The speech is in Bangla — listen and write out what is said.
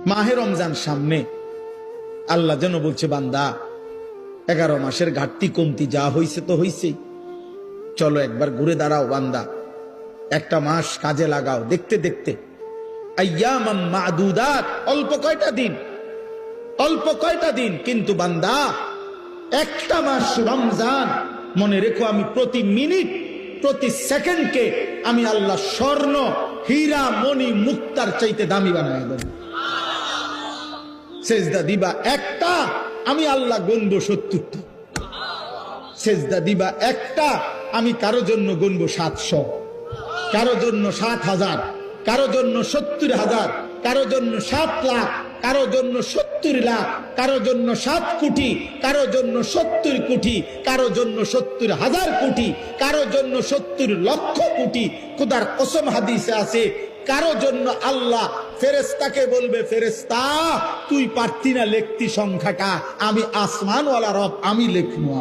মাহে রমজান সামনে, আল্লাহ যেন বলছে বান্দা 11 মাসের ঘাটতি কমতি যা হইছে তো হইছেই, চলো একবার ঘুরে দাঁড়াও বান্দা, একটা মাস কাজে লাগাও। দেখতে দেখতে আইয়ামাম মাদুদাত, অল্প কয়টা দিন, কিন্তু বান্দা একটা মাস রমজান, মনে রেখো আমি প্রতি মিনিট প্রতি সেকেন্ডকে আমি আল্লাহ স্বর্ণ হীরা মণি মুক্তার চাইতে দামি বানায় দেব। সেজদা দিবা একটা, আমি আল্লাহ গুনবো 70টা। সেজদা দিবা একটা, আমি কারো জন্য গুনবো 700, কারো জন্য 7,000, কারো জন্য 70,000, কারো জন্য 7 লাখ, কারো জন্য 70 লাখ, কারো জন্য 7 কোটি, কারো জন্য 70 কোটি, কারো জন্য 70,000 কোটি, কারো জন্য 70 লক্ষ কোটি। খোদার কসম হাদিসে আছে, কারো জন্য আল্লাহ ফেরেশতাকে বলবে, ফেরেশতা তুই পারতি না লিখতি সংখ্যাটা, আমি আসমানওয়ালা রব, আমি লিখবো।